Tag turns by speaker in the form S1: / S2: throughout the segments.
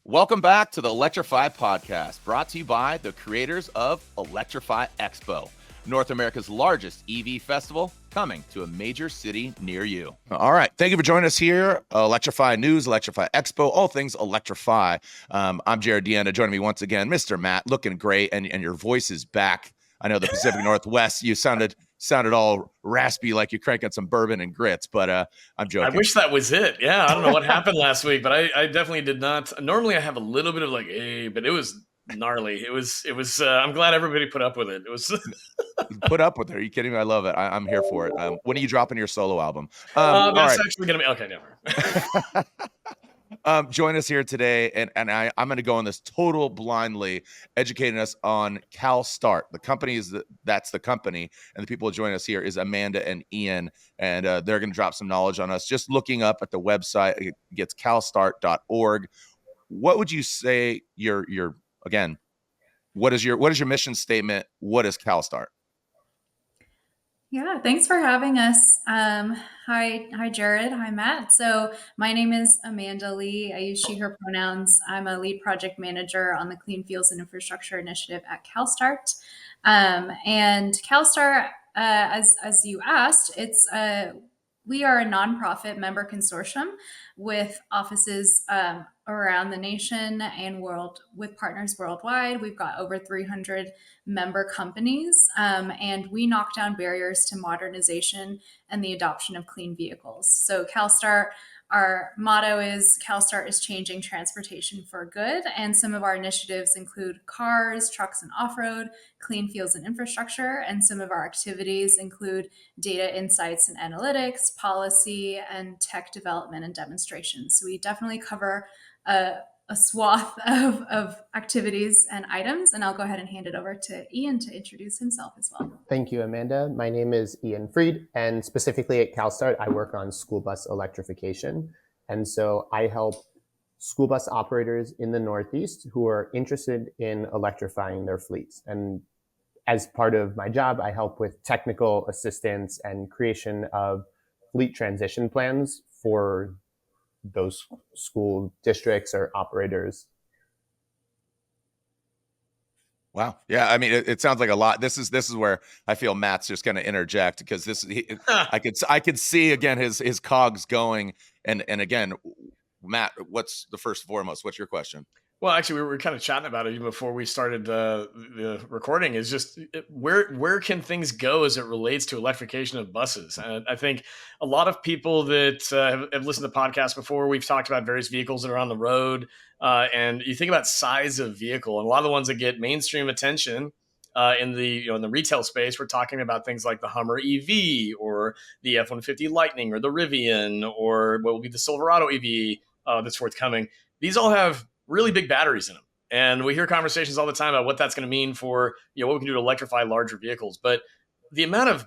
S1: Welcome back to the Electrify podcast, brought to you by the creators of Electrify Expo, North America's largest EV festival, coming to a major city near you. All right. Thank you for joining us here. Electrify News, Electrify Expo, all things Electrify. I'm Jarod Deanna. Joining me once again, Mr. Matt, looking great, and your voice is back. I know the Pacific Northwest, you sounded all raspy like you're cranking some bourbon and grits, but I'm joking.
S2: I wish that was it. Yeah, I don't know what happened last week, but I definitely did not. Normally, I have a little bit of like, hey, but it was gnarly. It was. I'm glad everybody put up with it. It was.
S1: Put up with it. Are you kidding me? I love it. I'm here for it. When are you dropping your solo album?
S2: That's
S1: all right.
S2: actually going to be okay. Never.
S1: Join us here today, and I'm going to go on this total blindly, educating us on CALSTART. The company that's the company, and the people who join us here is Amanda and Ian, and they're going to drop some knowledge on us. Just looking up at the website, it gets calstart.org. What would you say your again? What is your mission statement? What is CALSTART?
S3: Yeah, thanks for having us. Hi, Jarod. Hi, Matt. So my name is Amanda Lee. I use she, her pronouns. I'm a lead project manager on the Clean Fuels and Infrastructure Initiative at CALSTART. And CALSTART, as you asked, we are a nonprofit member consortium with offices around the nation and world, with partners worldwide. We've got over 300 member companies, and we knock down barriers to modernization and the adoption of clean vehicles. So CALSTART, our motto is CALSTART is changing transportation for good. And some of our initiatives include cars, trucks, and off-road, clean fuels and infrastructure. And some of our activities include data insights and analytics, policy, and tech development and demonstrations. So we definitely cover a swath of activities and items. And I'll go ahead and hand it over to Ian to introduce himself as well.
S4: Thank you, Amanda. My name is Ian Freed, and specifically at CALSTART, I work on school bus electrification. And so I help school bus operators in the Northeast who are interested in electrifying their fleets. And as part of my job, I help with technical assistance and creation of fleet transition plans for those school districts or operators.
S1: Wow. Yeah. I mean, it sounds like a lot. This is where I feel Matt's just going to interject, because I could see again his cogs going. And again, Matt, what's the first and foremost? What's your question?
S2: Well, actually, we were kind of chatting about it even before we started the recording. Is just where can things go as it relates to electrification of buses? And I think a lot of people that have listened to podcasts before, we've talked about various vehicles that are on the road, and you think about size of vehicle, and a lot of the ones that get mainstream attention in the retail space, we're talking about things like the Hummer EV or the F-150 Lightning or the Rivian or what will be the Silverado EV that's forthcoming. These all have really big batteries in them. And we hear conversations all the time about what that's going to mean for, what we can do to electrify larger vehicles. But the amount of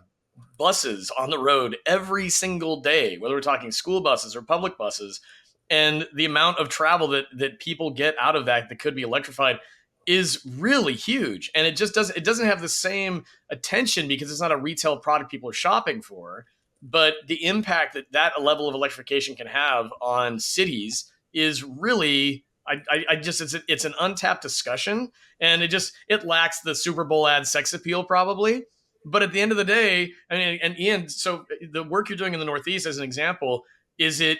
S2: buses on the road every single day, whether we're talking school buses or public buses, and the amount of travel that people get out of that could be electrified is really huge. And it doesn't have the same attention because it's not a retail product people are shopping for. But the impact that a level of electrification can have on cities is really, it's an untapped discussion, and it lacks the Super Bowl ad sex appeal probably. But at the end of the day, I mean, and Ian, so the work you're doing in the Northeast as an example, do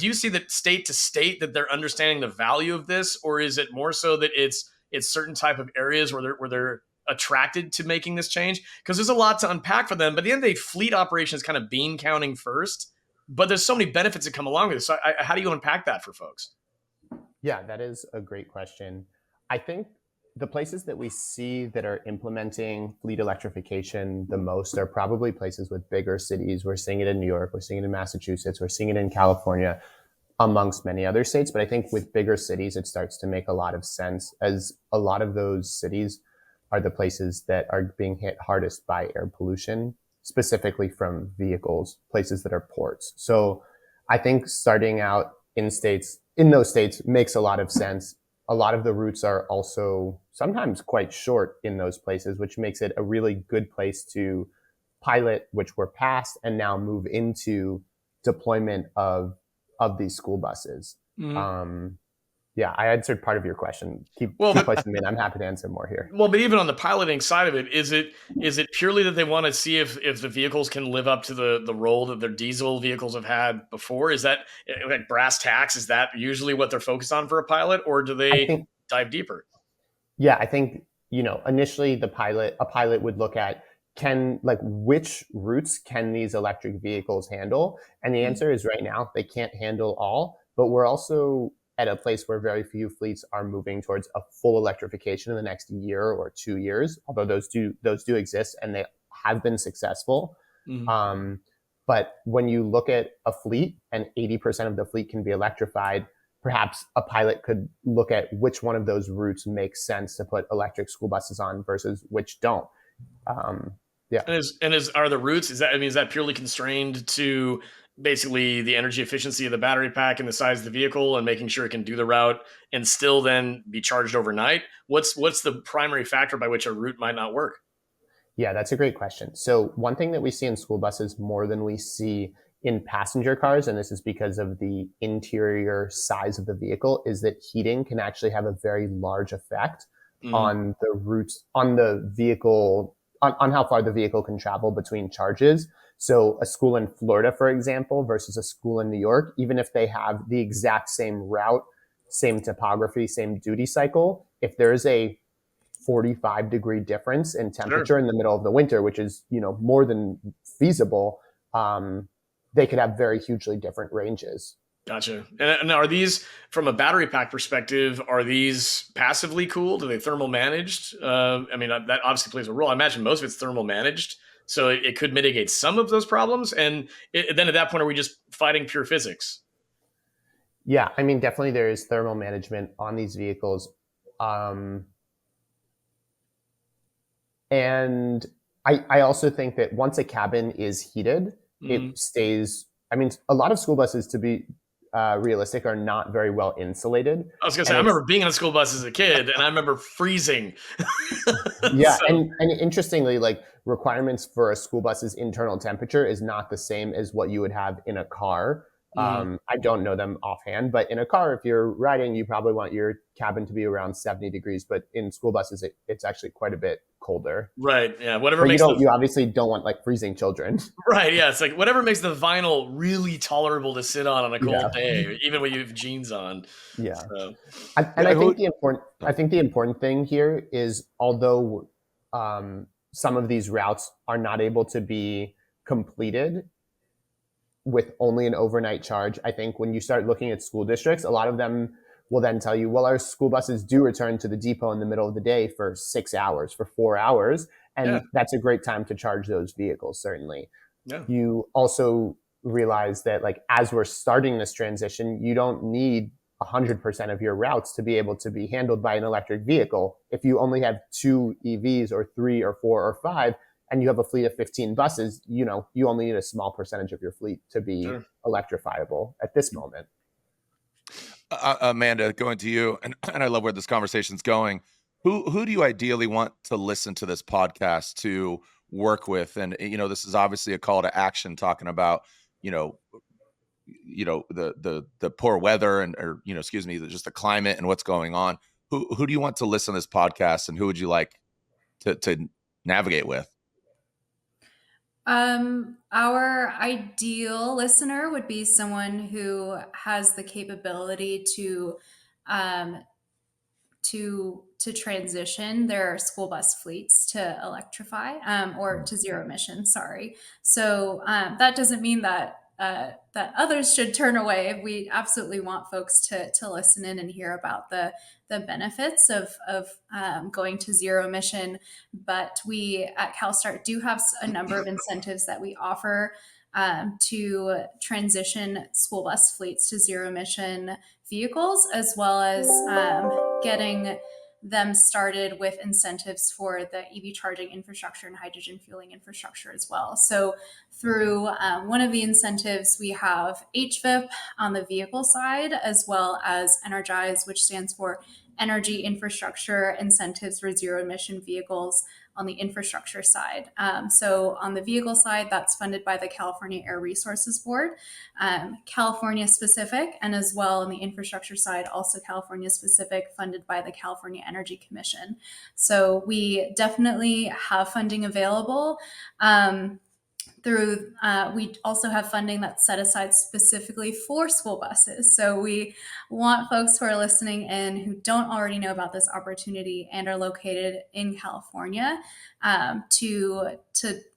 S2: you see that state to state that they're understanding the value of this, or is it more so that it's certain type of areas where they're attracted to making this change? Because there's a lot to unpack for them. But at the end of the day, fleet operation is kind of bean counting first, but there's so many benefits that come along with it. So how do you unpack that for folks?
S4: Yeah, that is a great question. I think the places that we see that are implementing fleet electrification the most are probably places with bigger cities. We're seeing it in New York, we're seeing it in Massachusetts, we're seeing it in California, amongst many other states. But I think with bigger cities, it starts to make a lot of sense, as a lot of those cities are the places that are being hit hardest by air pollution, specifically from vehicles, places that are ports. So I think starting out in those states makes a lot of sense. A lot of the routes are also sometimes quite short in those places, which makes it a really good place to pilot, which we're past, and now move into deployment of these school buses. Mm-hmm. Yeah, I answered part of your question. Keep
S2: But
S4: placing me in. I'm happy to answer more here.
S2: well, but even on the piloting side of it, is it purely that they want to see if the vehicles can live up to the role that their diesel vehicles have had before? Is that like brass tacks? Is that usually what they're focused on for a pilot, or do
S4: I
S2: they
S4: think,
S2: dive deeper?
S4: yeah, I think, initially a pilot would look at which routes can these electric vehicles handle? And the answer is right now they can't handle all, but we're also at a place where very few fleets are moving towards a full electrification in the next year or 2 years, although those do exist and they have been successful.
S2: Mhm.
S4: But when you look at a fleet and 80% of the fleet can be electrified, perhaps a pilot could look at which one of those routes makes sense to put electric school buses on versus which don't. Yeah.
S2: And are the routes, is that purely constrained to basically the energy efficiency of the battery pack and the size of the vehicle and making sure it can do the route and still then be charged overnight? What's the primary factor by which a route might not work?
S4: Yeah, that's a great question. So one thing that we see in school buses more than we see in passenger cars, and this is because of the interior size of the vehicle, is that heating can actually have a very large effect on the routes, on the vehicle, on how far the vehicle can travel between charges. So a school in Florida, for example, versus a school in New York, even if they have the exact same route, same topography, same duty cycle, if there's a 45-degree difference in temperature in the middle of the winter, which is, more than feasible, they could have very hugely different ranges.
S2: Gotcha. And are these, from a battery pack perspective, are these passively cooled? Are they thermal managed? That obviously plays a role. I imagine most of it's thermal managed, so it could mitigate some of those problems. And then at that point, are we just fighting pure physics?
S4: Yeah, I mean, definitely there is thermal management on these vehicles. And I also think that once a cabin is heated, it stays. I mean, a lot of school buses, to be realistic, are not very well insulated.
S2: I was going to say, I remember being on a school bus as a kid, and I remember freezing.
S4: Yeah, and interestingly, like requirements for a school bus's internal temperature is not the same as what you would have in a car. I don't know them offhand, but in a car, if you're riding, you probably want your cabin to be around 70 degrees. But in school buses, it's actually quite a bit colder.
S2: Right. Yeah. Whatever
S4: But
S2: makes
S4: you obviously don't want like freezing children.
S2: Right. Yeah. It's like whatever makes the vinyl really tolerable to sit on a cold
S4: Yeah.
S2: day, even when you have jeans on.
S4: Yeah.
S2: So,
S4: I think the important thing here is, although some of these routes are not able to be completed with only an overnight charge, I think when you start looking at school districts, a lot of them will then tell you, well, our school buses do return to the depot in the middle of the day for 6 hours, for 4 hours. And that's a great time to charge those vehicles, certainly.
S2: yeah.
S4: You also realize that, like, as we're starting this transition, you don't need 100% of your routes to be able to be handled by an electric vehicle. If you only have 2 EVs or 3 or 4 or 5, and you have a fleet of 15 buses, you only need a small percentage of your fleet to be electrifiable at this moment.
S1: Amanda, going to you, and I love where this conversation's going. Who do you ideally want to listen to this podcast to work with? And this is obviously a call to action, talking about the poor weather or just the climate and what's going on. Who do you want to listen to this podcast, and who would you like to navigate with?
S3: Our ideal listener would be someone who has the capability to transition their school bus fleets to electrify or to zero emission. Sorry. So that doesn't mean that that others should turn away. We absolutely want folks to listen in and hear about the benefits of going to zero emission. But we at CalSTART do have a number of incentives that we offer to transition school bus fleets to zero emission vehicles, as well as getting them started with incentives for the EV charging infrastructure and hydrogen fueling infrastructure as well. So through one of the incentives, we have HVIP on the vehicle side, as well as Energize, which stands for energy infrastructure incentives for zero emission vehicles on the infrastructure side. So on the vehicle side, that's funded by the California Air Resources Board, California specific, and as well on the infrastructure side, also California specific, funded by the California Energy Commission. So we definitely have funding available. We also have funding that's set aside specifically for school buses. So we want folks who are listening in who don't already know about this opportunity and are located in California to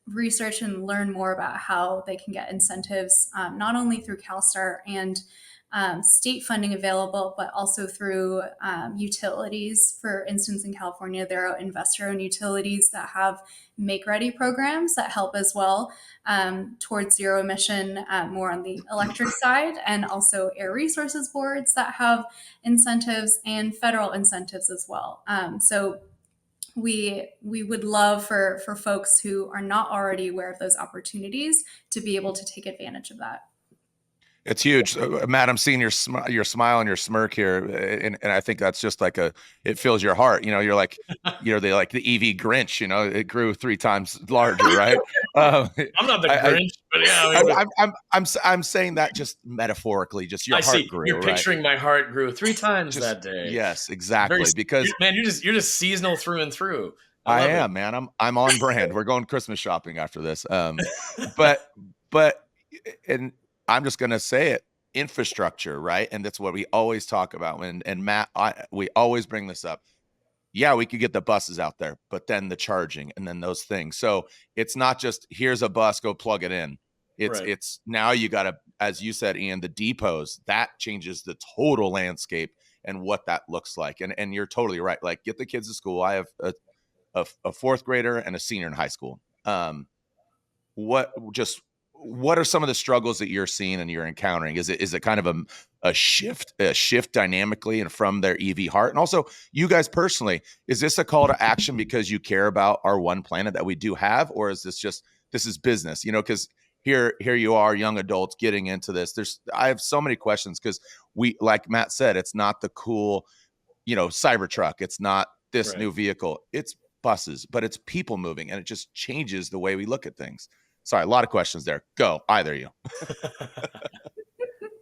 S3: research and learn more about how they can get incentives, not only through CALSTART and state funding available, but also through utilities. For instance, in California, there are investor-owned utilities that have make-ready programs that help as well towards zero emission, more on the electric side, and also air resources boards that have incentives and federal incentives as well. So we would love for folks who are not already aware of those opportunities to be able to take advantage of that.
S1: It's huge. Matt, I'm seeing your smile and your smirk here. And I think that's just like it fills your heart. You're like, they like the EV Grinch, it grew 3 times larger, right?
S2: I'm not the Grinch, but yeah.
S1: I'm saying that just metaphorically, just your heart grew.
S2: You're picturing my heart grew 3 times that day.
S1: Yes, exactly. Because
S2: man, you're just seasonal through and through.
S1: I am, man. I'm on brand. We're going Christmas shopping after this. But and I'm just going to say it, infrastructure, right? And that's what we always talk about. And Matt, we always bring this up. Yeah, we could get the buses out there, but then the charging and then those things. So it's not just here's a bus, go plug it in. It's now you got to, as you said, Ian, the depots, that changes the total landscape and what that looks like. And you're totally right. Like, get the kids to school. I have a 4th grader and a senior in high school. What are some of the struggles that you're seeing and you're encountering? Is it kind of a shift dynamically and from their EV heart? And also, you guys personally, is this a call to action because you care about our one planet that we do have, or is this is business? Because here you are, young adults getting into this. I have so many questions because like Matt said, it's not the cool, Cybertruck. It's not this new vehicle. It's buses, but it's people moving, and it just changes the way we look at things. Sorry, a lot of questions there. Go, either of you.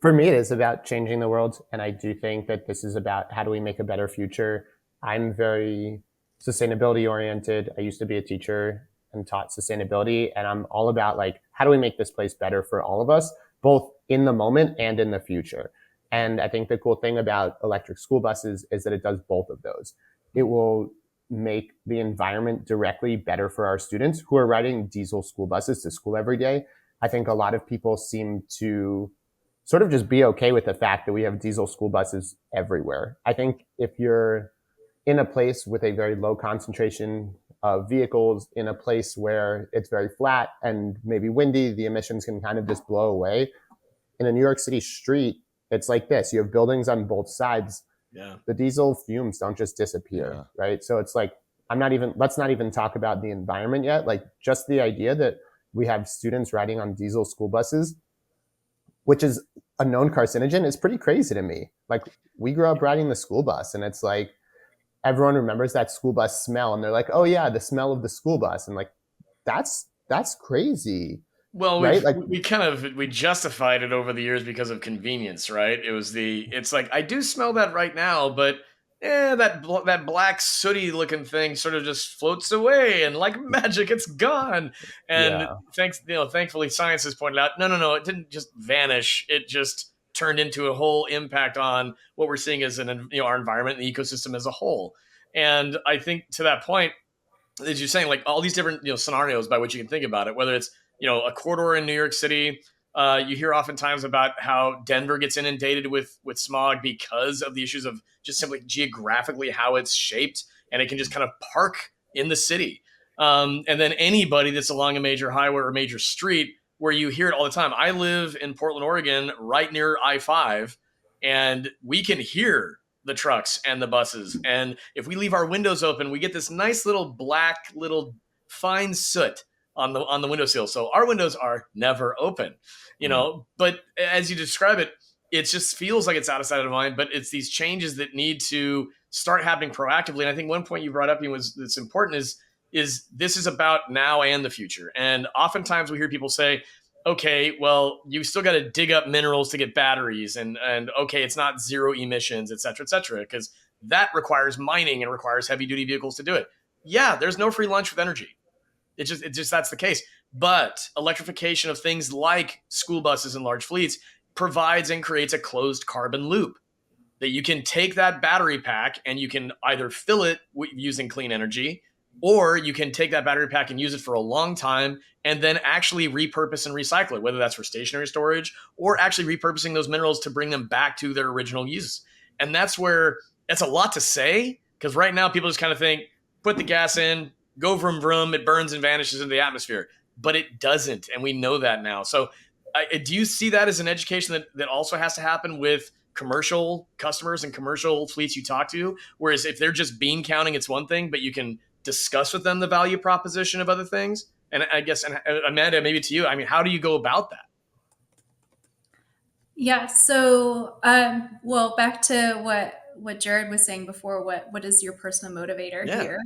S4: For me, it is about changing the world. And I do think that this is about how do we make a better future. I'm very sustainability oriented. I used to be a teacher and taught sustainability. And I'm all about how do we make this place better for all of us, both in the moment and in the future. And I think the cool thing about electric school buses is that it does both of those. It will make the environment directly better for our students who are riding diesel school buses to school every day. I think a lot of people seem to sort of just be okay with the fact that we have diesel school buses everywhere. I think if you're in a place with a very low concentration of vehicles, in a place where it's very flat and maybe windy, the emissions can kind of just blow away. In a New York City street, it's like this. You have buildings on both sides.
S2: Yeah.
S4: The diesel fumes don't just disappear, right? So it's like, let's not even talk about the environment yet. Just the idea that we have students riding on diesel school buses, which is a known carcinogen, is pretty crazy to me. We grew up riding the school bus, and it's like, everyone remembers that school bus smell, and they're like, oh yeah, the smell of the school bus. And that's crazy.
S2: Well,
S4: right?
S2: we justified it over the years because of convenience, right? It's like, I do smell that right now, but that black sooty looking thing sort of just floats away, and like magic, it's gone. And thankfully, science has pointed out, no, it didn't just vanish. It just turned into a whole impact on what we're seeing as our environment and the ecosystem as a whole. And I think to that point, as you're saying, all these different scenarios by which you can think about it, whether it's a corridor in New York City. You hear oftentimes about how Denver gets inundated with smog because of the issues of just simply geographically how it's shaped, and it can just kind of park in the city. And then anybody that's along a major highway or major street, where you hear it all the time. I live in Portland, Oregon, right near I-5, and we can hear the trucks and the buses. And if we leave our windows open, we get this nice little black, fine soot on the windowsill. So our windows are never open, but as you describe it, it just feels like it's out of sight, out of mind, but it's these changes that need to start happening proactively. And I think one point you brought up that's important is this is about now and the future. And oftentimes we hear people say, okay, well, you still got to dig up minerals to get batteries, and okay, it's not zero emissions, et cetera, because that requires mining and requires heavy duty vehicles to do it. Yeah, there's no free lunch with energy. It just that's the case. But electrification of things like school buses and large fleets provides and creates a closed carbon loop that you can take that battery pack and you can either fill it using clean energy, or you can take that battery pack and use it for a long time and then actually repurpose and recycle it, whether that's for stationary storage or actually repurposing those minerals to bring them back to their original use. And that's a lot to say, because right now people just kind of think, put the gas in, go vroom vroom, it burns and vanishes into the atmosphere. But it doesn't, and we know that now. So do you see that as an education that also has to happen with commercial customers and commercial fleets you talk to? Whereas if they're just bean counting, it's one thing, but you can discuss with them the value proposition of other things. And I guess, and Amanda, maybe to you, I mean, how do you go about that?
S3: Yeah. So, well, back to what Jarod was saying before. What is your personal motivator here?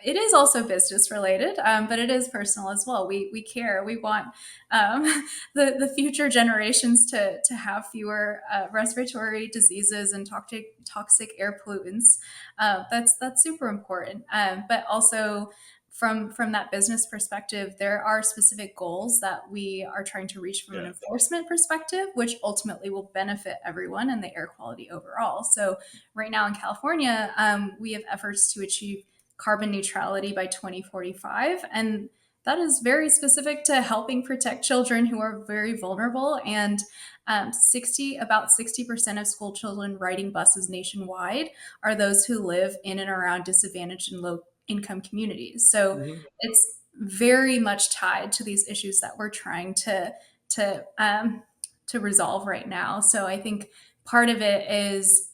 S3: It is also business related, but it is personal as well. We care. We want the future generations to have fewer respiratory diseases and toxic air pollutants. That's super important. But also from that business perspective, there are specific goals that we are trying to reach from an enforcement perspective, which ultimately will benefit everyone and the air quality overall. So right now in California, we have efforts to achieve carbon neutrality by 2045. And that is very specific to helping protect children who are very vulnerable. And about 60% of school children riding buses nationwide are those who live in and around disadvantaged and low income communities. So it's very much tied to these issues that we're trying to resolve right now. So I think part of it is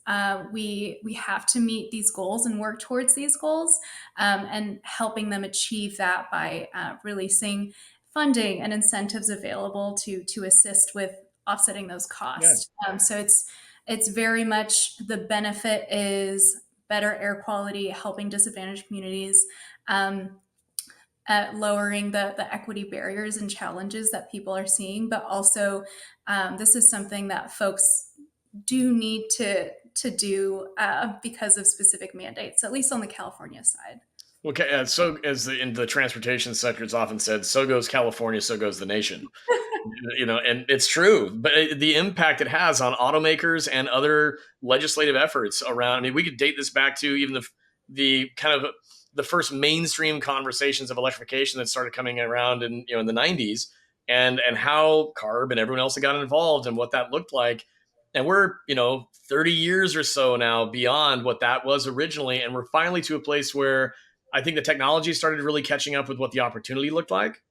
S3: we have to meet these goals and work towards these goals, and helping them achieve that by releasing funding and incentives available to assist with offsetting those costs. So it's very much, the benefit is better air quality, helping disadvantaged communities, lowering the equity barriers and challenges that people are seeing. But also, this is something that folks do need to do because of specific mandates, at least on the California side.
S2: Okay, so as in the transportation sector, it's often said, so goes California, so goes the nation. And it's true, but the impact it has on automakers and other legislative efforts around, I mean, we could date this back to even the kind of the first mainstream conversations of electrification that started coming around in the 90s, and how CARB and everyone else got involved and what that looked like. And we're 30 years or so now beyond what that was originally, and we're finally to a place where I think the technology started really catching up with what the opportunity looked like.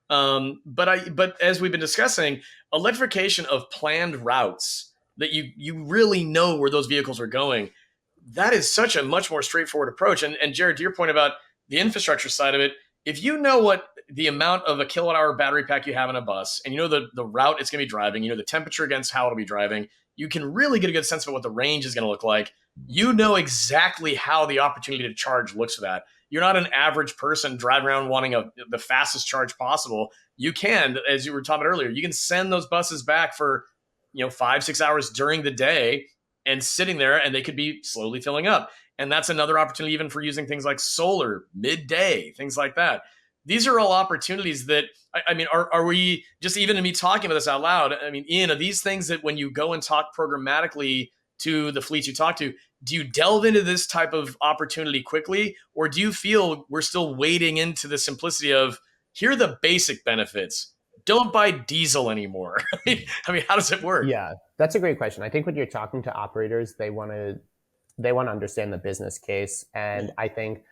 S2: But as we've been discussing, electrification of planned routes that you really know where those vehicles are going, that is such a much more straightforward approach. And Jarod, to your point about the infrastructure side of it, if you know what the amount of a kilowatt hour battery pack you have in a bus, and you know the route it's going to be driving, the temperature against how it'll be driving, you can really get a good sense of what the range is going to look like. You know exactly how the opportunity to charge looks for that. You're not an average person driving around wanting the fastest charge possible. You can, as you were talking earlier, you can send those buses back for 5-6 hours during the day and sitting there, and they could be slowly filling up. And that's another opportunity even for using things like solar, midday, things like that. These are all opportunities that, I mean, are we, just even in me talking about this out loud, I mean, Ian, are these things that when you go and talk programmatically to the fleets you talk to, do you delve into this type of opportunity quickly, or do you feel we're still wading into the simplicity of, here are the basic benefits, don't buy diesel anymore? I mean, how does it work?
S4: Yeah, that's a great question. I think when you're talking to operators, they want to understand the business case. And I think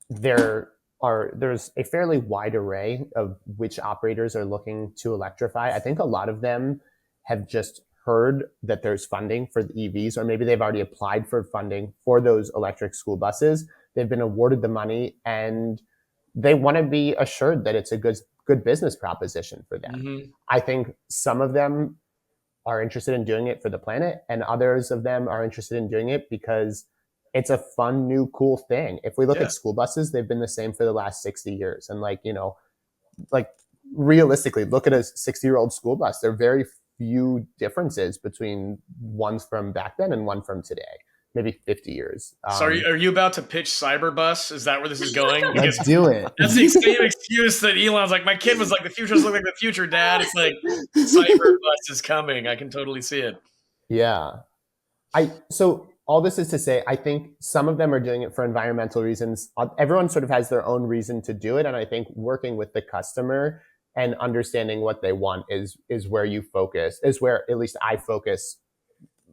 S4: there's a fairly wide array of which operators are looking to electrify. I think a lot of them have just heard that there's funding for the EVs, or maybe they've already applied for funding for those electric school buses. They've been awarded the money, and they want to be assured that it's a good business proposition for them. I think some of them are interested in doing it for the planet, and others of them are interested in doing it because it's a fun, new, cool thing. If we look at school buses, they've been the same for the last 60 years. And like, like realistically, look at a 60-year-old school bus. There are very few differences between ones from back then and one from today. Maybe 50 years.
S2: So are you about to pitch Cyberbus? Is that where this is going?
S4: Let's do it.
S2: That's the same excuse that Elon's like, my kid was like, the future doesn't look like the future, Dad. It's like, Cyberbus is coming. I can totally see it.
S4: Yeah. So all this is to say, I think some of them are doing it for environmental reasons. Everyone sort of has their own reason to do it. And I think working with the customer and understanding what they want is where you focus, is where at least I focus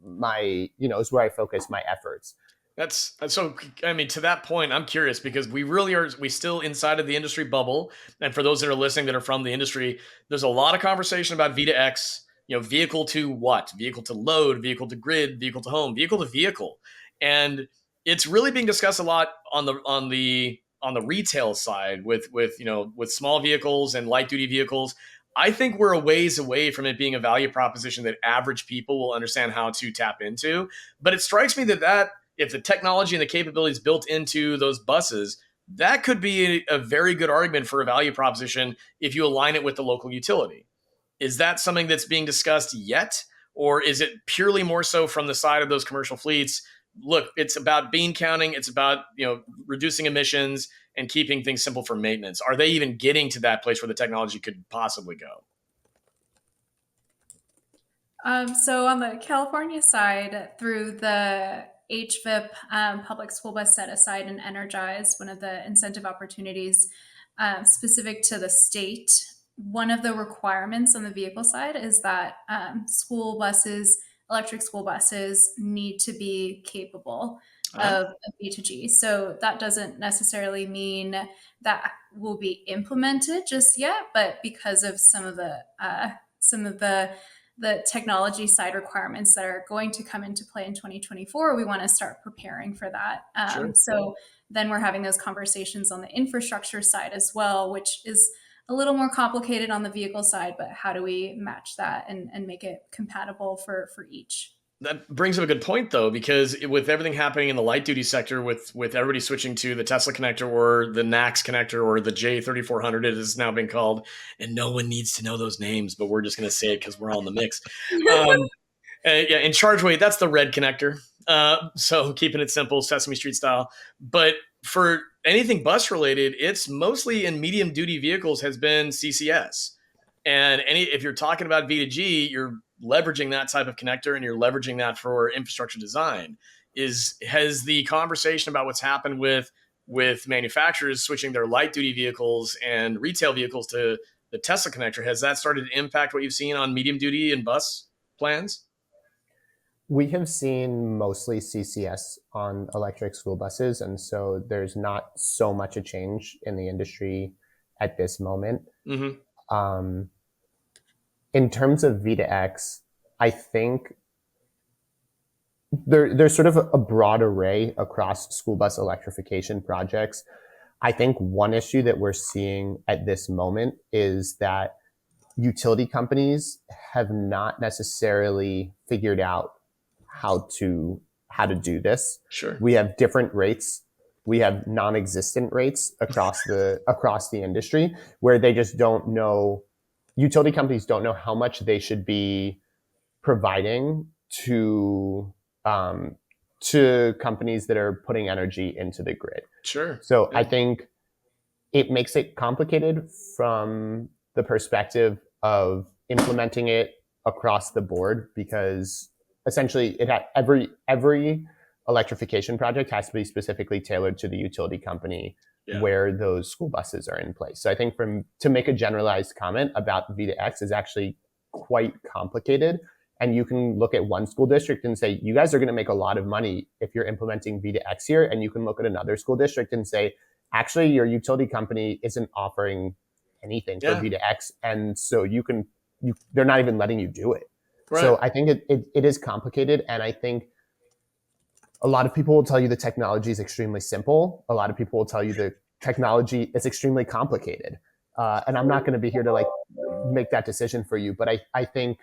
S4: is where I focus my efforts.
S2: That's so, I mean, to that point, I'm curious because we still inside of the industry bubble. And for those that are listening that are from the industry, there's a lot of conversation about V2X, vehicle to what? Vehicle to load, vehicle to grid, vehicle to home, vehicle to vehicle. And it's really being discussed a lot on the retail side with small vehicles and light duty vehicles. I think we're a ways away from it being a value proposition that average people will understand how to tap into. But it strikes me that if the technology and the capabilities built into those buses, that could be a very good argument for a value proposition if you align it with the local utility. Is that something that's being discussed yet? Or is it purely more so from the side of those commercial fleets? Look, it's about bean counting. It's about, reducing emissions and keeping things simple for maintenance. Are they even getting to that place where the technology could possibly go?
S3: So on the California side, through the HVIP public school bus set aside and energize, one of the incentive opportunities specific to the state, one of the requirements on the vehicle side is that electric school buses need to be capable of V2G. So that doesn't necessarily mean that will be implemented just yet, but because of some of the technology side requirements that are going to come into play in 2024, we want to start preparing for that.
S2: Sure.
S3: So then we're having those conversations on the infrastructure side as well, which is a little more complicated on the vehicle side, but how do we match that and make it compatible for each?
S2: That brings up a good point, though, because with everything happening in the light duty sector, with everybody switching to the Tesla connector or the NACS connector or the J3400, it is now being called, and no one needs to know those names, but we're just going to say it because we're all in the mix. In ChargeWay, that's the red connector. So keeping it simple, Sesame Street style. But for anything bus related, it's mostly in medium duty vehicles has been CCS. And if you're talking about V2G, you're leveraging that type of connector and you're leveraging that for infrastructure design. Has the conversation about what's happened with manufacturers switching their light duty vehicles and retail vehicles to the Tesla connector, has that started to impact what you've seen on medium duty and bus plans?
S4: We have seen mostly CCS on electric school buses, and so there's not so much a change in the industry at this moment. Mm-hmm. In terms of V2X, I think there's sort of a broad array across school bus electrification projects. I think one issue that we're seeing at this moment is that utility companies have not necessarily figured out how to do this.
S2: Sure.
S4: We have different rates. We have non-existent rates across the industry where they just don't know. Utility companies don't know how much they should be providing to companies that are putting energy into the grid.
S2: Sure.
S4: So I think it makes it complicated from the perspective of implementing it across the board, because essentially every electrification project has to be specifically tailored to the utility company where those school buses are in place. So I think to make a generalized comment about V2X is actually quite complicated. And you can look at one school district and say, you guys are going to make a lot of money if you're implementing V2X here. And you can look at another school district and say, actually, your utility company isn't offering anything for V2X. And so they're not even letting you do it. Right. So I think it is complicated. And I think a lot of people will tell you the technology is extremely simple. A lot of people will tell you the technology is extremely complicated. And I'm not going to be here to make that decision for you. But I think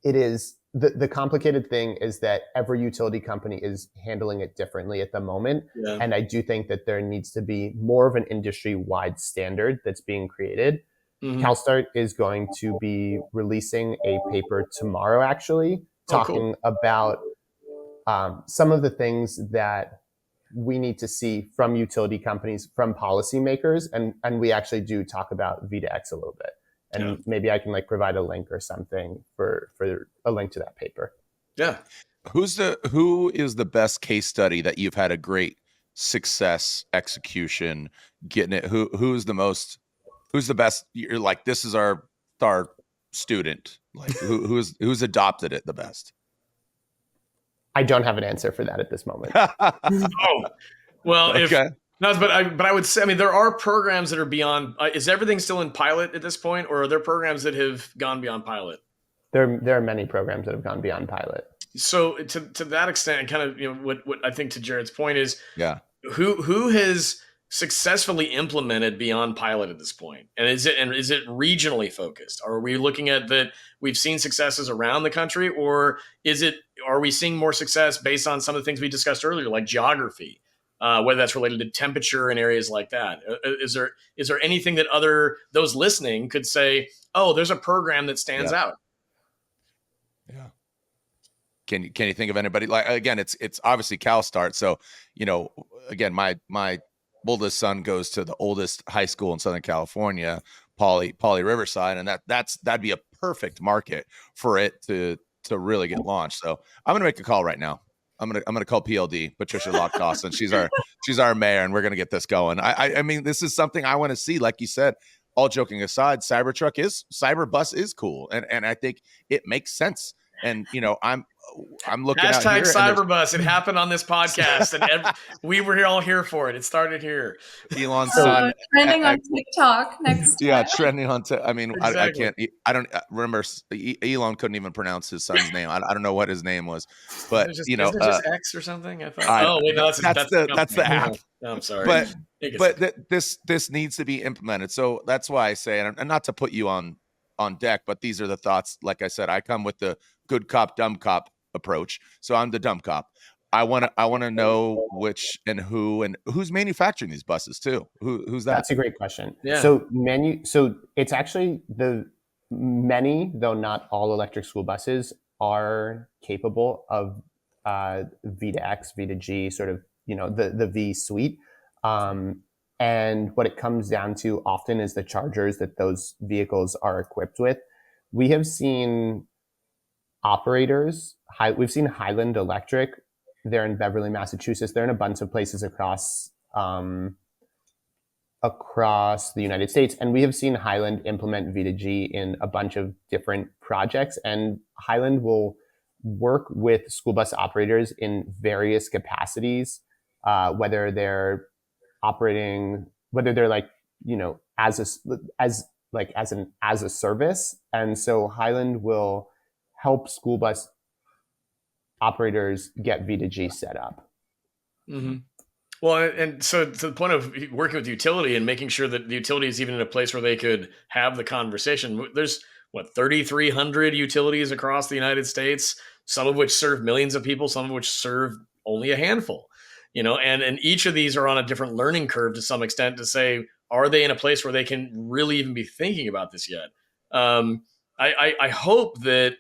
S4: it is the complicated thing is that every utility company is handling it differently at the moment.
S2: Yeah.
S4: And I do think that there needs to be more of an industry-wide standard that's being created.
S2: Mhm.
S4: CalSTART is going to be releasing a paper tomorrow, actually, talking about some of the things that we need to see from utility companies, from policymakers, and we actually do talk about V2X a little bit. And maybe I can like provide a link or something for a link to that paper.
S2: Yeah.
S1: Who is the best case study that you've had a great success execution getting it? Who's the best? You're like, this is our star student. Like who's adopted it the best?
S4: I don't have an answer for that at this moment.
S2: Oh, well,
S1: Okay.
S2: but I would say, I mean, there are programs that are beyond. Is everything still in pilot at this point, or are there programs that have gone beyond pilot?
S4: There are many programs that have gone beyond pilot.
S2: So to that extent, kind of, what I think to Jared's point is, who has successfully implemented beyond pilot at this point, and is it regionally focused? Are we looking at that we've seen successes around the country, or are we seeing more success based on some of the things we discussed earlier, like geography? Whether that's related to temperature and areas like that. Is there anything that those listening could say, oh, there's a program that stands out?
S1: Yeah. Can you think of anybody? Like, again, it's obviously CalSTART. So, again, my oldest son goes to the oldest high school in Southern California, Poly Riverside, and that'd be a perfect market for it to really get launched. So I'm gonna make a call right now. I'm gonna call PLD, Patricia Locke Dawson. She's our mayor, and we're gonna get this going. I mean, this is something I want to see. Like you said, all joking aside, Cyberbus is cool, and I think it makes sense. And I'm looking out here.
S2: Cyberbus. It happened on this podcast, and we were all here for it. It started here.
S1: Elon's son
S3: trending on TikTok next.
S1: Yeah, trending on. I mean,
S2: exactly.
S1: I don't remember. Elon couldn't even pronounce his son's name. I don't know what his name was, but
S2: isn't it just X or something? I thought. Wait, no, that's
S1: the app.
S2: No, I'm sorry.
S1: But this needs to be implemented. So that's why I say, and not to put you on deck, but these are the thoughts. Like I said, I come with the good cop, dumb cop approach. So I'm the dumb cop. I want to know which and who's manufacturing these buses too. Who's that?
S4: That's a great question.
S2: Yeah.
S4: So it's actually many, though not all, electric school buses are capable of V2X, V2G, sort of, the V suite. And what it comes down to often is the chargers that those vehicles are equipped with. We have seen we've seen Highland Electric. They're in Beverly, Massachusetts. They're in a bunch of places across the United States. And we have seen Highland implement V2G in a bunch of different projects. And Highland will work with school bus operators in various capacities, whether they're like, as a service. And so Highland will help school bus operators get V2G set up.
S2: Mm-hmm. Well, and so to the point of working with the utility and making sure that the utility is even in a place where they could have the conversation. There's 3,300 utilities across the United States, some of which serve millions of people, some of which serve only a handful. And each of these are on a different learning curve to some extent to say, are they in a place where they can really even be thinking about this yet? I hope that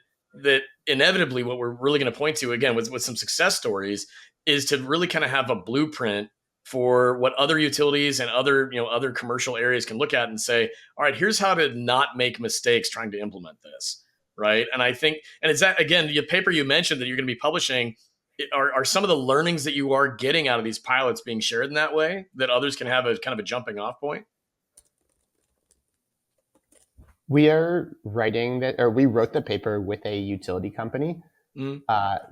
S2: inevitably what we're really going to point to, again, with some success stories, is to really kind of have a blueprint for what other utilities and other commercial areas can look at and say, all right, here's how to not make mistakes trying to implement this. Right. And I think, and it's that, again, the paper you mentioned that you're going to be publishing are some of the learnings that you are getting out of these pilots being shared in that way that others can have a kind of a jumping off point.
S4: We are writing that, or we wrote the paper with a utility company,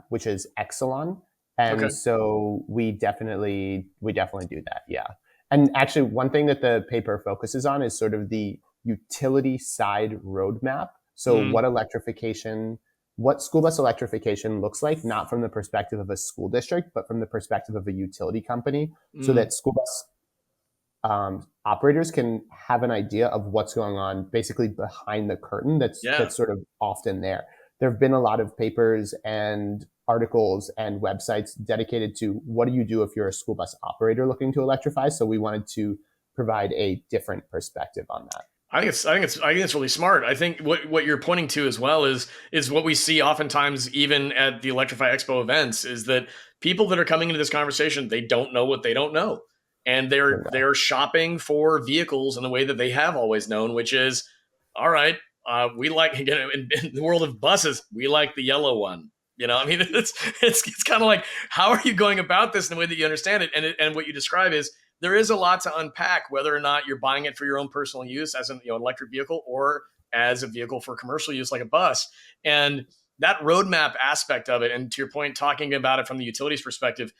S4: which is Exelon. And so we definitely do that. Yeah. And actually one thing that the paper focuses on is sort of the utility side roadmap. So what school bus electrification looks like, not from the perspective of a school district, but from the perspective of a utility company, so that school bus operators can have an idea of what's going on basically behind the curtain that's sort of often there. there have been a lot of papers and articles and websites dedicated to what do you do if you're a school bus operator looking to electrify. So we wanted to provide a different perspective on that.
S2: I think it's really smart. I think what you're pointing to as well is what we see oftentimes even at the Electrify Expo events is that people that are coming into this conversation, they don't know what they don't know. And they're shopping for vehicles in the way that they have always known, which is, all right, we like, again, in the world of buses, we like the yellow one. I mean, it's kind of like, how are you going about this in the way that you understand it? And what you describe is, there is a lot to unpack, whether or not you're buying it for your own personal use as an electric vehicle or as a vehicle for commercial use like a bus. And that roadmap aspect of it, and to your point, talking about it from the utilities perspective,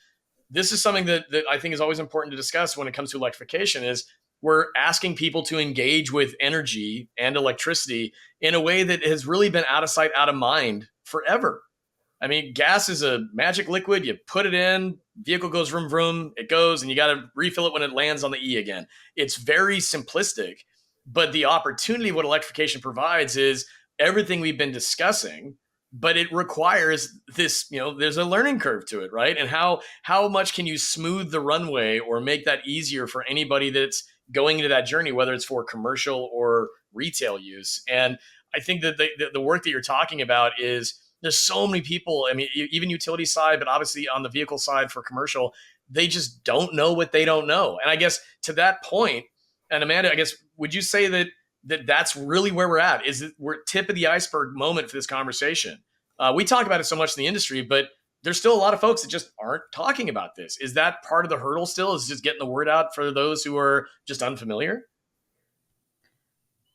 S2: this is something that I think is always important to discuss when it comes to electrification is we're asking people to engage with energy and electricity in a way that has really been out of sight, out of mind forever. I mean, gas is a magic liquid. You put it in, vehicle goes vroom, vroom, it goes, and you got to refill it when it lands on the E again. It's very simplistic, but the opportunity what electrification provides is everything we've been discussing, but it requires this, there's a learning curve to it, right? And how much can you smooth the runway or make that easier for anybody that's going into that journey, whether it's for commercial or retail use? And I think that the work that you're talking about is, there's so many people, I mean, even utility side, but obviously on the vehicle side for commercial, they just don't know what they don't know. And I guess to that point, and Amanda, I guess, would you say that that's really where we're at? Is it we're tip of the iceberg moment for this conversation? We talk about it so much in the industry, but there's still a lot of folks that just aren't talking about this. Is that part of the hurdle still, is just getting the word out for those who are just unfamiliar?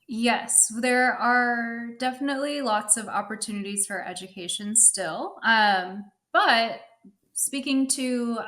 S3: Yes, there are definitely lots of opportunities for education still. But speaking to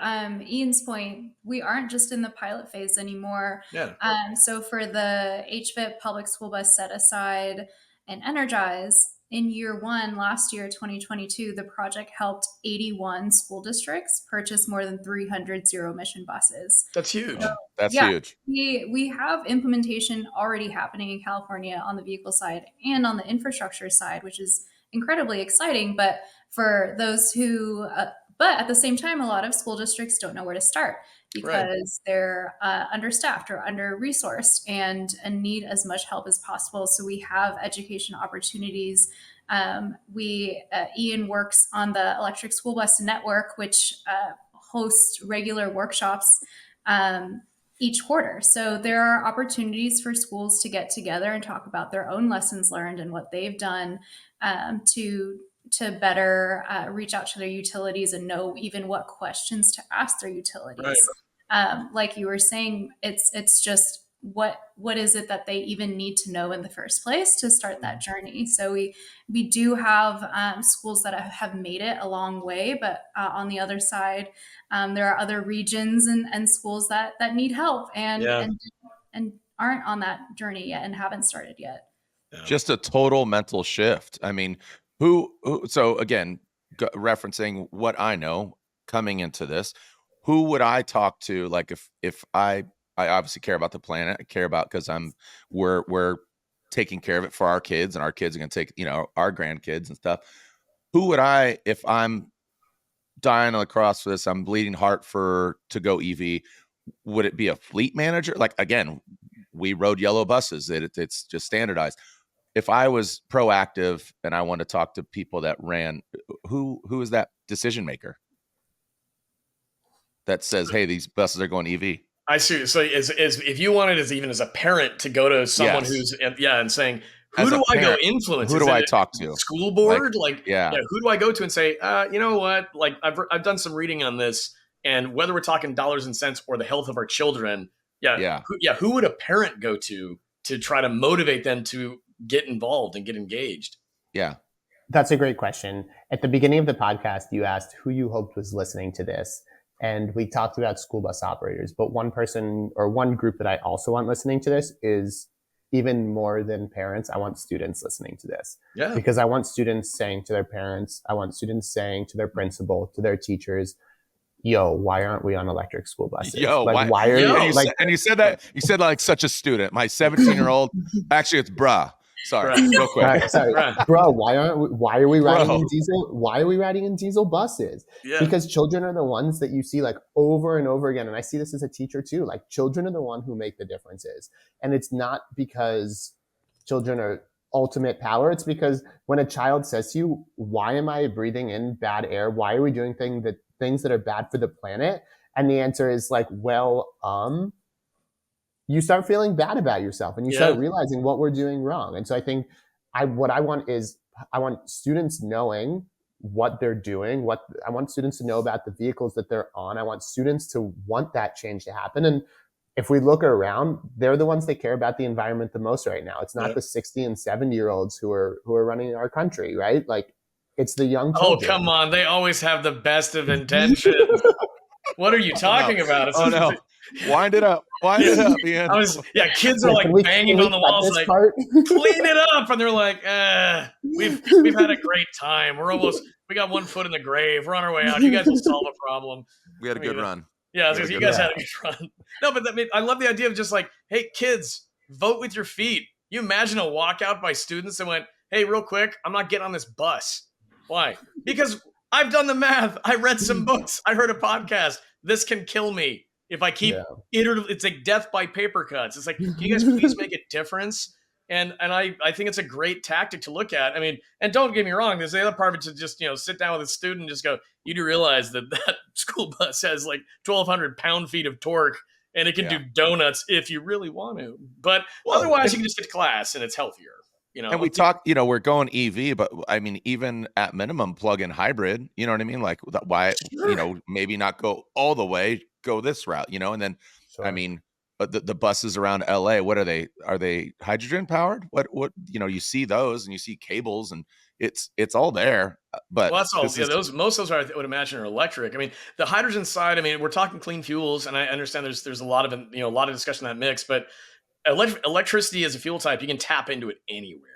S3: Ian's point, we aren't just in the pilot phase anymore.
S2: Yeah.
S3: So for the HVIP public school bus set aside and energize, in year one, last year, 2022, the project helped 81 school districts purchase more than 300 zero emission buses.
S2: That's huge.
S3: So,
S1: That's
S3: yeah,
S1: huge.
S3: we have implementation already happening in California on the vehicle side and on the infrastructure side, which is incredibly exciting. But for those who, but at the same time, a lot of school districts don't know where to start because they're understaffed or under-resourced and need as much help as possible. So we have education opportunities. Ian works on the Electric School Bus Network, which hosts regular workshops each quarter. So there are opportunities for schools to get together and talk about their own lessons learned and what they've done to better reach out to their utilities and know even what questions to ask their utilities. Right. Like you were saying, it's just what is it that they even need to know in the first place to start that journey. So we do have schools that have made it a long way, but on the other side, there are other regions and schools that need help and aren't on that journey yet and haven't started yet.
S1: Just a total mental shift. I mean, so again, referencing what I know coming into this, who would I talk to? Like if I obviously care about the planet, I care about, because we're taking care of it for our kids, and our kids are going to take, our grandkids and stuff. Who would I, if I'm dying across for this, I'm bleeding heart to go EV, would it be a fleet manager? Like, again, we rode yellow buses. It's just standardized. If I was proactive and I want to talk to people that ran, who is that decision maker that says, hey, these buses are going EV?
S2: I see. So if you wanted as a parent to go to someone who's and saying, who do I go influence?
S1: Who do I talk to?
S2: School board? Who do I go to and say, you know what? Like I've done some reading on this, and whether we're talking dollars and cents or the health of our children, who would a parent go to try to motivate them to get involved and get engaged?
S1: Yeah.
S4: That's a great question. At the beginning of the podcast, you asked who you hoped was listening to this. And we talked about school bus operators, but one person or one group that I also want listening to this is, even more than parents, I want students listening to this. Yeah. Because I want students saying to their parents, I want students saying to their principal, to their teachers, yo, why aren't we on electric school buses?
S1: Yo, why are you? And you said that, you said like such a student. My 17-year-old, actually it's bruh. Sorry,
S2: Right.
S1: real quick.
S4: Sorry,
S2: Right.
S4: bro. Why are we riding
S1: Bro.
S4: in diesel? Why are we riding in diesel buses?
S2: Yeah.
S4: Because children are the ones that you see like over and over again. And I see this as a teacher too. Like children are the one who make the differences. And it's not because children are ultimate power. It's because when a child says to you, why am I breathing in bad air? Why are we doing things that are bad for the planet? And the answer is like, well, you start feeling bad about yourself and you start realizing what we're doing wrong. And so I think what I want is I want students knowing what they're doing, I want students to know about the vehicles that they're on. I want students to want that change to happen. And if we look around, they're the ones that care about the environment the most right now. It's not the 60 and 70-year-olds who are running our country, right? Like it's the young children.
S2: Oh, come on. They always have the best of intentions. What are you talking about?
S1: Oh no. Wind it up, Ian.
S2: Kids are like banging on the walls, like clean it up, and they're like, we've had a great time. We got one foot in the grave. We're on our way out. You guys will solve a problem.
S1: We had a good run.
S2: Yeah, you guys had a good run. No, but I love the idea of just like, hey, kids, vote with your feet. You imagine a walkout by students that went, hey, real quick, I'm not getting on this bus. Why? Because I've done the math. I read some books. I heard a podcast. This can kill me if I keep iterative. It's like death by paper cuts. It's like, can you guys please make a difference? And I think it's a great tactic to look at. I mean, and don't get me wrong. There's the other part of it to just, sit down with a student and just go, you do realize that school bus has like 1,200 pound-feet of torque and it can do donuts if you really want to. But otherwise, you can just get to class and it's healthier.
S1: And we talk, we're going EV, but I mean, even at minimum, plug-in hybrid. You know what I mean? Like, why? Maybe not go all the way, go this route. And then, I mean, but the buses around LA, what are they? Are they hydrogen powered? What? You see those, and you see cables, and it's all there. But
S2: that's all. Most of those I would imagine are electric. I mean, the hydrogen side. I mean, we're talking clean fuels, and I understand there's a lot of discussion in that mix, but electricity as a fuel type, you can tap into it anywhere.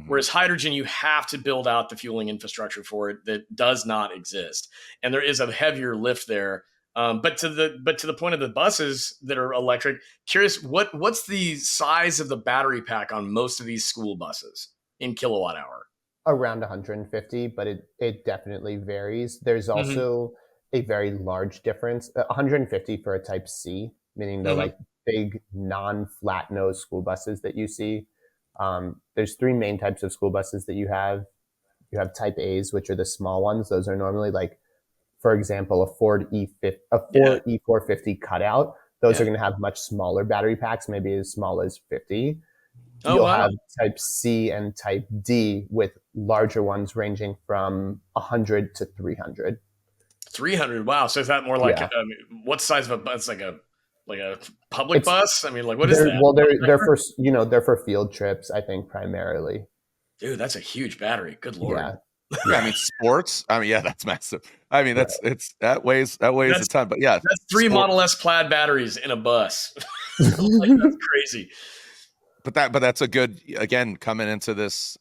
S2: Whereas hydrogen, you have to build out the fueling infrastructure for it that does not exist, and there is a heavier lift there. But to the point of the buses that are electric, curious what's the size of the battery pack on most of these school buses in kilowatt hour?
S4: Around 150, but it definitely varies. There's also a very large difference. 150 for a Type C, meaning they're like big non-flat nose school buses that you see. There's three main types of school buses that you have. You have Type A's, which are the small ones. Those are normally like, for example, a Ford E450 cutout. Those are going to have much smaller battery packs, maybe as small as 50. You'll have Type C and Type D with larger ones ranging from 100 to 300.
S2: 300, wow. So is that more like what size of a bus? Like a public bus? I mean, like what is that?
S4: Well, they're for field trips, I think, primarily.
S2: Dude, that's a huge battery. Good Lord.
S4: Yeah.
S1: I mean, sports. I mean, that's massive. I mean, that weighs a ton. But yeah,
S2: that's 3 Model S plaid batteries in a bus. Like, that's crazy.
S1: But that's a good, again, coming into this.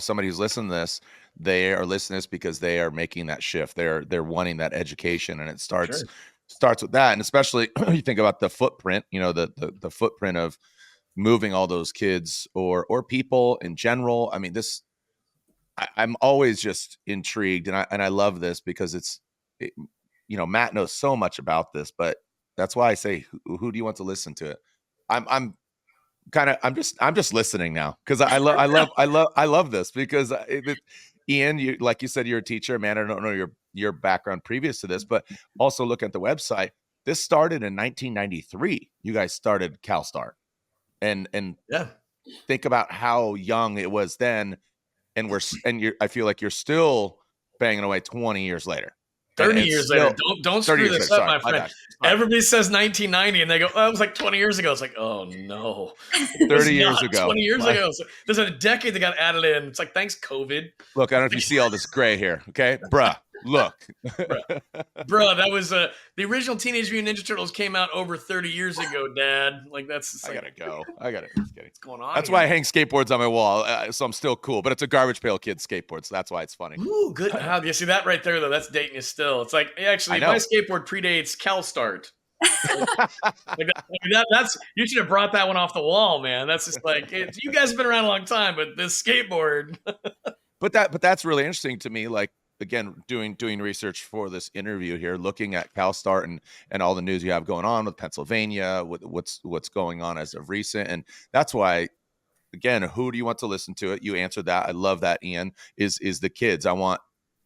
S1: Somebody who's listening to this, they are listening to this because they are making that shift. They're wanting that education, and it starts with that. And especially you think about the footprint. The footprint of moving all those kids or people in general. I mean, I'm always just intrigued, and I love this because Matt knows so much about this, but that's why I say, who do you want to listen to it? I'm just listening now because I love this because Ian, you, like you said, you're a teacher, man. I don't know your background previous to this, but also look at the website. This started in 1993. You guys started CALSTART, and think about how young it was then. And I feel like you're still banging away 20 years later.
S2: 30 years later. Don't screw this up, my friend. Everybody says 1990 and they go, oh, it was like 20 years ago. It's like, oh no.
S1: 30 years ago.
S2: 20 years ago. So there's a decade that got added in. It's like, thanks, COVID.
S1: Look, I don't know if you see all this gray here. Okay. Bruh. Look.
S2: Bruh, that was the original Teenage Mutant Ninja Turtles came out over 30 years ago, Dad. Like that's
S1: I gotta go.
S2: What's going on?
S1: That's why I hang skateboards on my wall. So I'm still cool, but it's a Garbage Pail Kid skateboard, so that's why it's funny.
S2: Ooh, good. You see that right there though? That's dating you still. It's like actually my skateboard predates CALSTART. That's you should have brought that one off the wall, man. That's just like you guys have been around a long time, but this skateboard.
S1: But that's really interesting to me. Like, again, doing research for this interview here, looking at CalSTART and all the news you have going on with Pennsylvania, what's going on as of recent, and that's why. Again, who do you want to listen to it? You answered that. I love that, Ian, is the kids. I want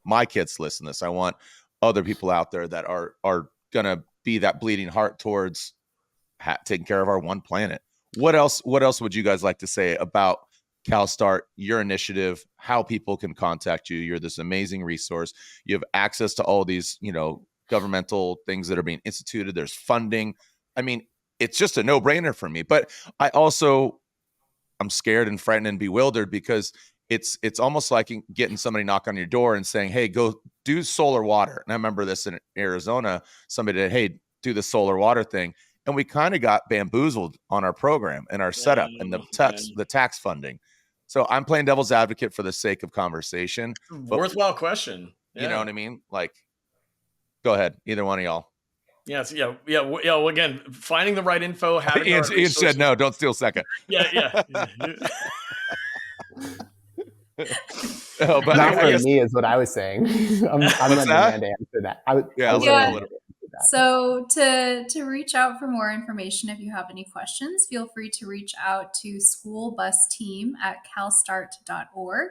S1: my kids to listen to this. I want other people out there that are going to be that bleeding heart towards taking care of our one planet. What else would you guys like to say about CalSTART, your initiative, how people can contact you? You're this amazing resource. You have access to all these, governmental things that are being instituted. There's funding. I mean, it's just a no-brainer for me. But I'm scared and frightened and bewildered because it's almost like getting somebody knock on your door and saying, hey, go do solar water. And I remember this in Arizona, somebody did, hey, do the solar water thing. And we kind of got bamboozled on our program and our setup and the tax funding. So I'm playing devil's advocate for the sake of conversation.
S2: Worthwhile question. Yeah.
S1: You know what I mean? Like, go ahead. Either one of y'all.
S2: Yes, yeah. Well, again, finding the right info. Having
S1: Ian said no. Don't steal second.
S2: Yeah.
S4: But not for me is what I was saying. I'm letting Amanda answer that.
S3: So to reach out for more information, if you have any questions, feel free to reach out to schoolbusteam@calstart.org.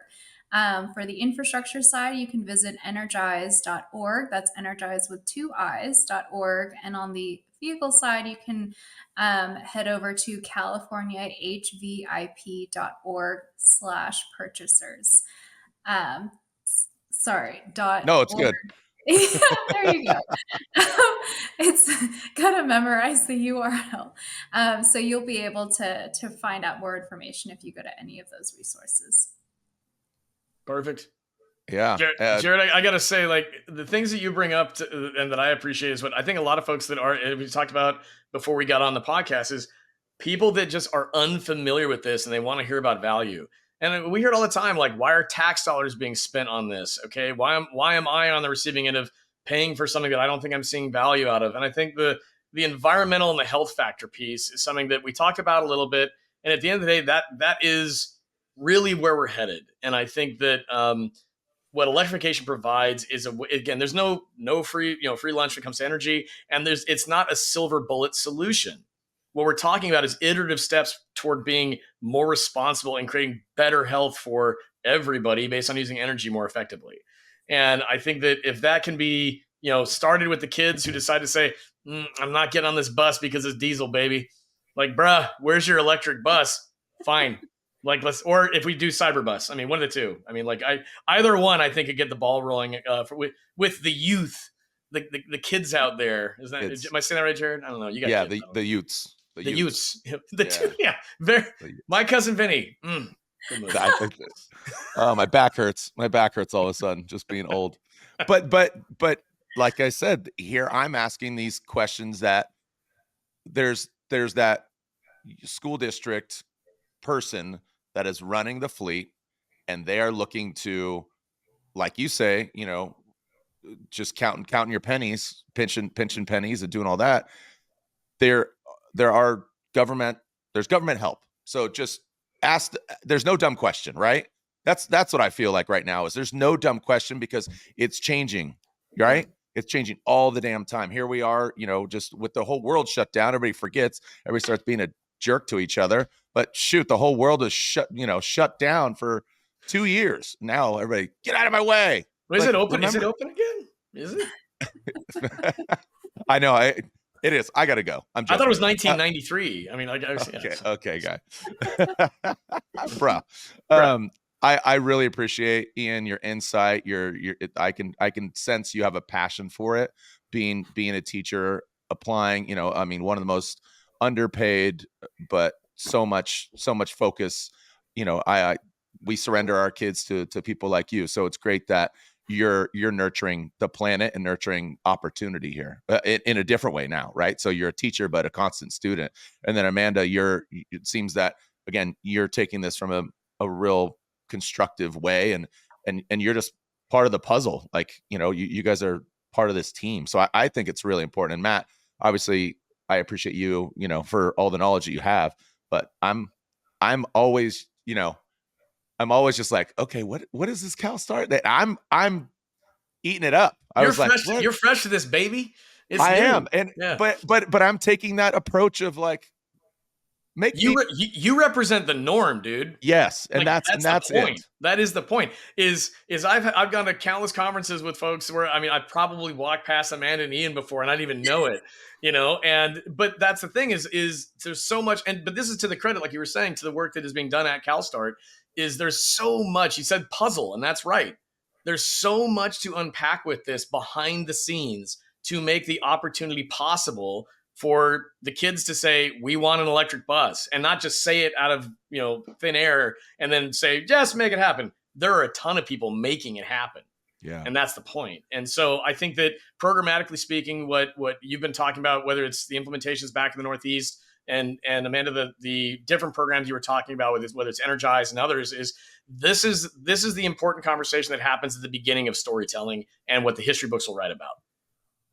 S3: For the infrastructure side, you can visit energize.org. That's energize with 2 I's.org. And on the vehicle side, you can head over to californiahvip.org/purchasers.
S1: No, it's good.
S3: Yeah, there you go. It's gotta memorize the URL. So you'll be able to find out more information if you go to any of those resources.
S2: Perfect.
S1: Yeah.
S2: Jarod, I got to say, like, the things that you bring up and that I appreciate is what I think a lot of folks that we talked about before we got on the podcast is people that just are unfamiliar with this and they want to hear about value. And we hear it all the time, like, why are tax dollars being spent on this? Okay. Why am I on the receiving end of paying for something that I don't think I'm seeing value out of? And I think the environmental and the health factor piece is something that we talked about a little bit. And at the end of the day, that is really where we're headed. And I think that what electrification provides is again, there's no free lunch when it comes to energy, and it's not a silver bullet solution. What we're talking about is iterative steps toward being more responsible and creating better health for everybody based on using energy more effectively. And I think that if that can be, started with the kids who decide to say, I'm not getting on this bus because it's diesel, baby. Like, bruh, where's your electric bus? Fine. Like, or if we do Cyberbus, I mean, one of the two. I mean, like, either one, I think could get the ball rolling with the youth, the kids out there. Am I saying that right, Jarod? I don't know. You got
S1: the youths.
S2: The youths. My cousin Vinny.
S1: My back hurts. My back hurts all of a sudden, just being old. But like I said, here I'm asking these questions that there's that school district person that is running the fleet, and they are looking to, like you say, just counting your pennies, pinching pennies and doing all that. There's government help. So just ask. There's no dumb question, right? That's what I feel like right now is there's no dumb question because it's changing, right? It's changing all the damn time. Here we are, just with the whole world shut down. Everybody forgets. Everybody starts being a jerk to each other. But shoot, the whole world is shut down for 2 years. Now everybody get out of my way.
S2: Is it open? Is it open again? Is it?
S1: I know. It is. I gotta go. I
S2: thought it was 1993. I mean,
S1: okay, guy. Bruh. I really appreciate, Ian, your insight. I can sense you have a passion for it. Being a teacher, applying. One of the most underpaid, but so much focus. We surrender our kids to people like you. So it's great that you're nurturing the planet and nurturing opportunity here in a different way now, right? So you're a teacher, but a constant student. And then Amanda, it seems that again, you're taking this from a real constructive way and you're just part of the puzzle. Like, you guys are part of this team. So I think it's really important. And Matt, obviously I appreciate you, for all the knowledge that you have, but I'm always, I'm always just like, okay, what is this CALSTART that I'm eating it up?
S2: You're fresh. You're fresh to this, baby.
S1: I am. And but I'm taking that approach of like,
S2: you represent the norm, dude.
S1: Yes, and that's
S2: the point.
S1: it.
S2: That is the point. Is I've gone to countless conferences with folks where I probably walked past Amanda and Ian before and I didn't even know it, but that's the thing is there's so much, but this is to the credit, like you were saying, to the work that is being done at CALSTART, is there's so much. You said puzzle, and that's right. There's so much to unpack with this behind the scenes to make the opportunity possible for the kids to say, we want an electric bus, and not just say it out of thin air and then say, just make it happen. There are a ton of people making it happen.
S1: Yeah.
S2: And that's the point. And so I think that programmatically speaking, what you've been talking about, whether it's the implementations back in the Northeast and Amanda, the different programs you were talking about, whether it's Energize and others, this is the important conversation that happens at the beginning of storytelling and what the history books will write about.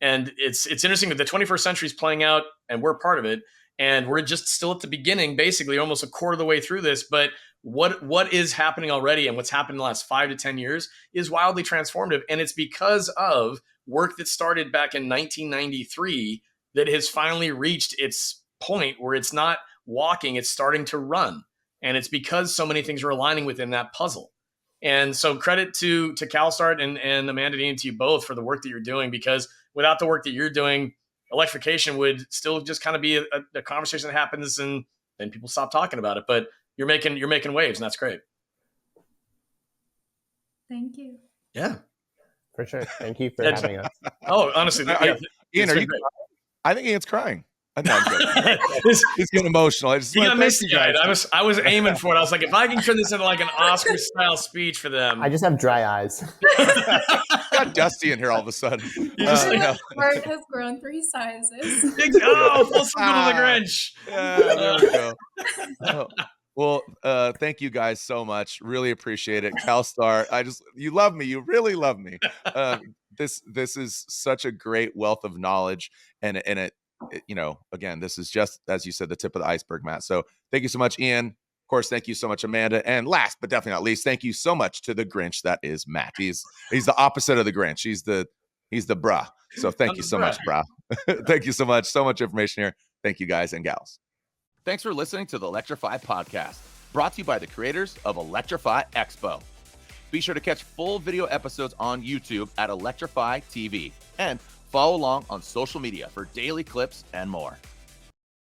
S2: And it's interesting that the 21st century is playing out and we're part of it. And we're just still at the beginning, basically almost a quarter of the way through this. But what is happening already and what's happened in the last 5 to 10 years is wildly transformative. And it's because of work that started back in 1993 that has finally reached its point where it's not walking, it's starting to run. And it's because so many things are aligning within that puzzle. And so credit to CALSTART and Amanda and to you both for the work that you're doing, because without the work that you're doing, electrification would still just kind of be a conversation that happens and then people stop talking about it. But you're making waves, and that's great.
S3: Thank you.
S2: Yeah,
S4: for sure. Thank you for having us.
S2: Oh, honestly,
S1: Ian, are you? I think Ian's crying. He's getting emotional.
S2: You got misty-eyed. I was aiming for it. I was like, if I can turn this into like an Oscar-style speech for them.
S4: I just have dry eyes.
S1: Got dusty in here all of a sudden.
S3: The heart has grown 3 sizes.
S2: Full circle to the Grinch.
S1: Yeah, there we go. Oh. Well, thank you guys so much. Really appreciate it. CALSTART, you love me. You really love me. This is such a great wealth of knowledge, and it again, this is just, as you said, the tip of the iceberg, Matt. So thank you so much, Ian. Of course, thank you so much, Amanda. And last but definitely not least, thank you so much to the Grinch that is Matt. He's the opposite of the Grinch. He's the brah. So thank you so much, brah. Thank you so much. So much information here. Thank you, guys and gals. Thanks for listening to the Electrify podcast, brought to you by the creators of Electrify Expo. Be sure to catch full video episodes on YouTube at Electrify TV and follow along on social media for daily clips and more.